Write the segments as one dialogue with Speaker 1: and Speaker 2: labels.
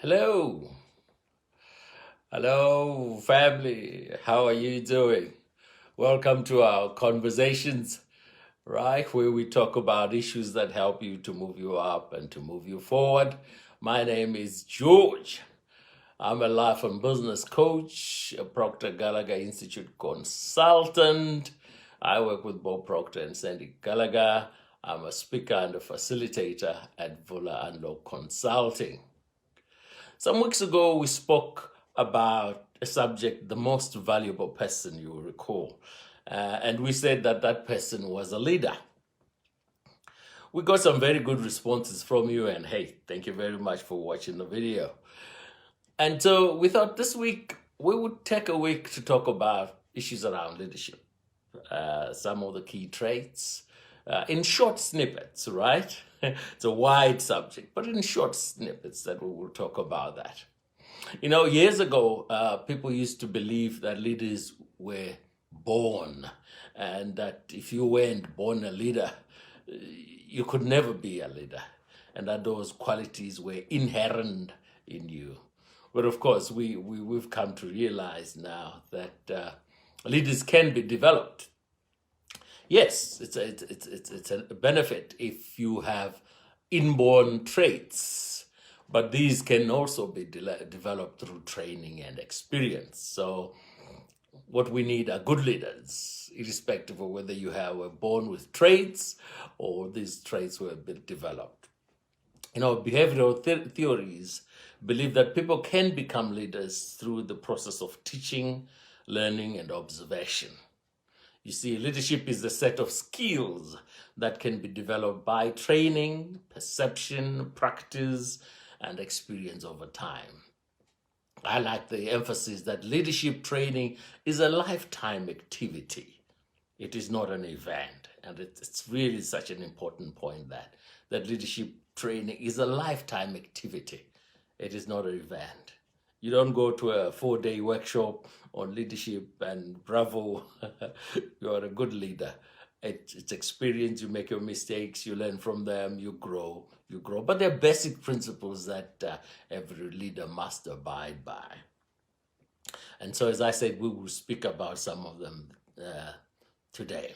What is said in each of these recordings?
Speaker 1: Hello, hello, family. How are you doing? Welcome to our conversations, right? Where we talk about issues that help you to move you up and to move you forward. My name is George. I'm a life and business coach, a Proctor Gallagher Institute consultant. I work with Bob Proctor and Sandy Gallagher. I'm a speaker and a facilitator at Vula and Law Consulting. Some weeks ago, we spoke about a subject, the most valuable person you will recall. And we said that that person was a leader. We got some very good responses from you, and hey, thank you very much for watching the video. And so we thought this week we would take a week to talk about issues around leadership, some of the key traits, in short snippets, right? It's a wide subject, but in short snippets that we will talk about that. You know, years ago, people used to believe that leaders were born, and that if you weren't born a leader, you could never be a leader, and that those qualities were inherent in you. But of course, we've come to realize now that leaders can be developed. Yes, it's a benefit if you have inborn traits, but these can also be developed through training and experience. So what we need are good leaders, irrespective of whether you were born with traits or these traits were developed. You know, behavioral theories believe that people can become leaders through the process of teaching, learning, and observation. You see, leadership is a set of skills that can be developed by training, perception, practice, and experience over time. I like the emphasis that leadership training is a lifetime activity. It is not an event. And it's really such an important point that leadership training is a lifetime activity. It is not an event. You don't go to a 4-day workshop on leadership and bravo, you're a good leader. It's experience, you make your mistakes, you learn from them, you grow. But there are basic principles that every leader must abide by. And so, as I said, we will speak about some of them today.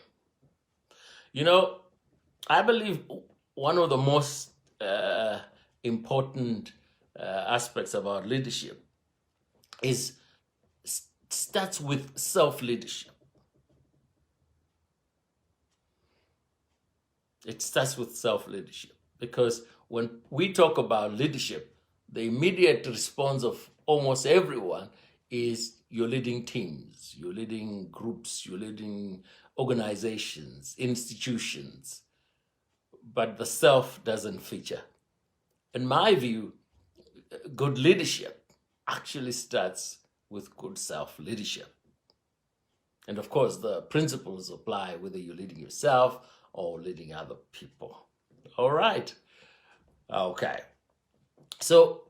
Speaker 1: You know, I believe one of the most important aspects about leadership starts with self-leadership. It starts with self-leadership because when we talk about leadership, the immediate response of almost everyone is you're leading teams, you're leading groups, you're leading organizations, institutions, but the self doesn't feature. In my view, good leadership actually starts with good self-leadership. And of course, the principles apply whether you're leading yourself or leading other people. All right. Okay. So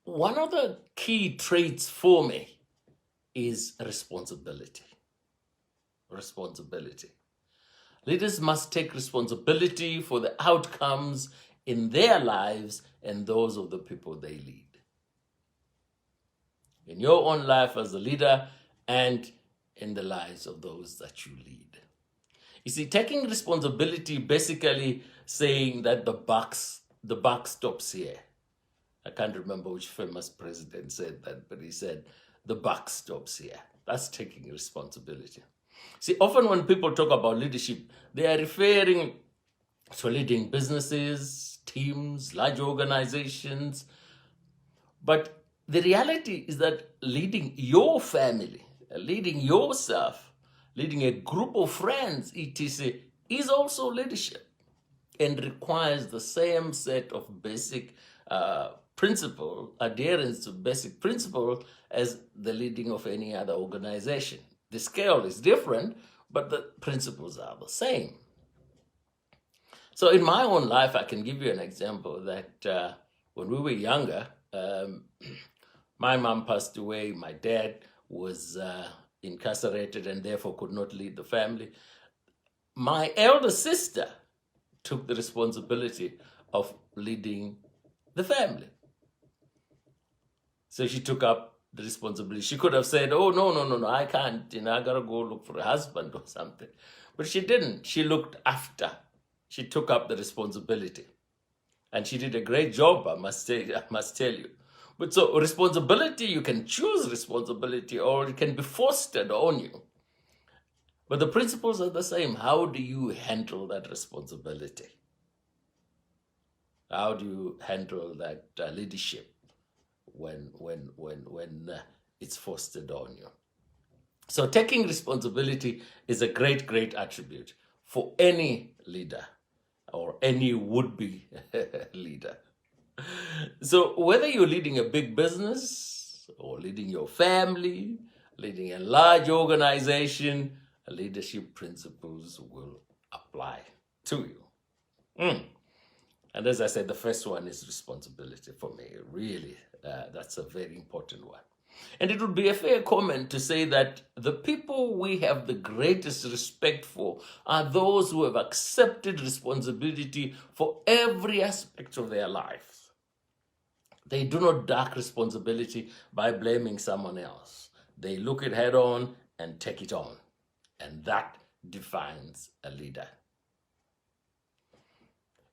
Speaker 1: one of the key traits for me is responsibility. Responsibility. Leaders must take responsibility for the outcomes in their lives and those of the people they lead. In your own life as a leader and in the lives of those that you lead. You see, taking responsibility basically saying that the buck stops here. I can't remember which famous president said that, but he said, the buck stops here. That's taking responsibility. See, often when people talk about leadership, they are referring to leading businesses, teams, large organizations. But the reality is that leading your family, leading yourself, leading a group of friends, etc., is also leadership and requires the same set of basic principle, adherence to basic principle as the leading of any other organization. The scale is different, but the principles are the same. So in my own life, I can give you an example that when we were younger, my mom passed away, my dad was incarcerated and therefore could not lead the family. My elder sister took the responsibility of leading the family. So she took up the responsibility. She could have said, oh, no, I can't. I got to go look for a husband or something. But she didn't. She looked after. She took up the responsibility. And she did a great job, I must tell you. But so responsibility, you can choose responsibility or it can be fostered on you. But the principles are the same. How do you handle that responsibility? How do you handle that leadership when it's fostered on you? So taking responsibility is a great, great attribute for any leader or any would-be leader. So whether you're leading a big business or leading your family, leading a large organization, leadership principles will apply to you. And as I said, the first one is responsibility for me. Really, that's a very important one. And it would be a fair comment to say that the people we have the greatest respect for are those who have accepted responsibility for every aspect of their lives. They do not duck responsibility by blaming someone else. They look it head on and take it on. And that defines a leader.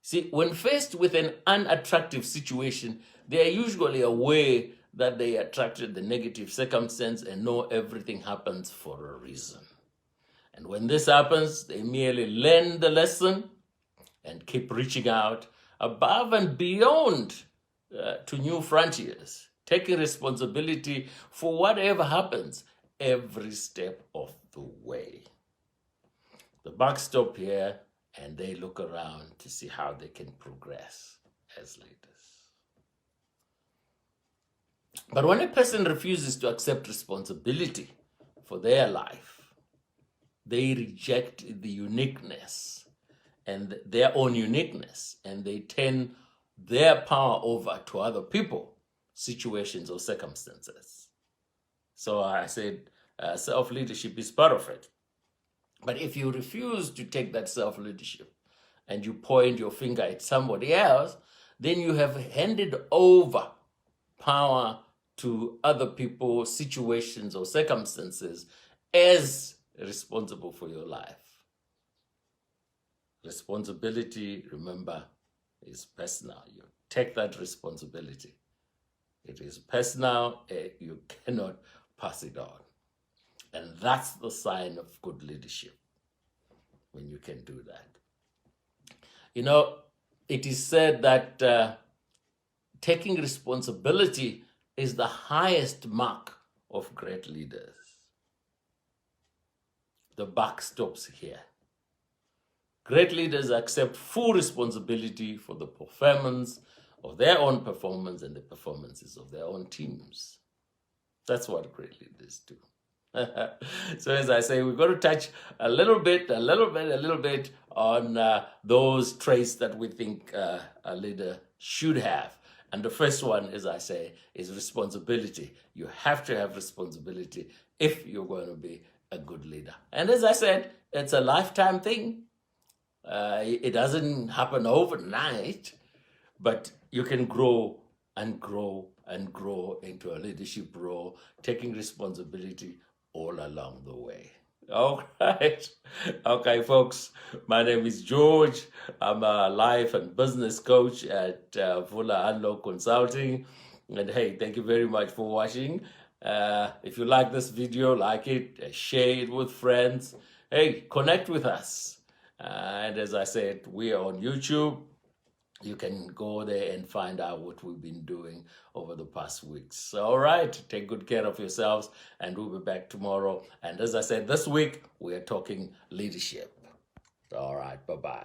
Speaker 1: See, when faced with an unattractive situation, they are usually aware that they attracted the negative circumstance and know everything happens for a reason. And when this happens, they merely learn the lesson and keep reaching out above and beyond to new frontiers, taking responsibility for whatever happens every step of the way. The buck stop here and they look around to see how they can progress as leaders. But when a person refuses to accept responsibility for their life, they reject the uniqueness and their own uniqueness, and they turn their power over to other people, situations, or circumstances. So I said self-leadership is part of it. But if you refuse to take that self-leadership and you point your finger at somebody else, then you have handed over power to other people, situations, or circumstances as responsible for your life. Responsibility, remember, is personal. You take that responsibility. It is personal. You cannot pass it on. And that's the sign of good leadership, when you can do that. It is said that taking responsibility is the highest mark of great leaders. The buck stops here. Great leaders accept full responsibility for the performance of their own performance and the performances of their own teams. That's what great leaders do. So as I say, we've got to touch a little bit on those traits that we think a leader should have. And the first one, as I say, is responsibility. You have to have responsibility if you're going to be a good leader. And as I said, it's a lifetime thing. It doesn't happen overnight, but you can grow and grow and grow into a leadership role, taking responsibility all along the way. All right. Okay, folks, my name is George. I'm a life and business coach at Vula Unlock Consulting. And hey, thank you very much for watching. If you like this video, like it, share it with friends. Hey, connect with us. And as I said, we are on YouTube. You can go there and find out what we've been doing over the past weeks. All right, take good care of yourselves, and we'll be back tomorrow. And as I said, this week, we're talking leadership. All right, bye-bye.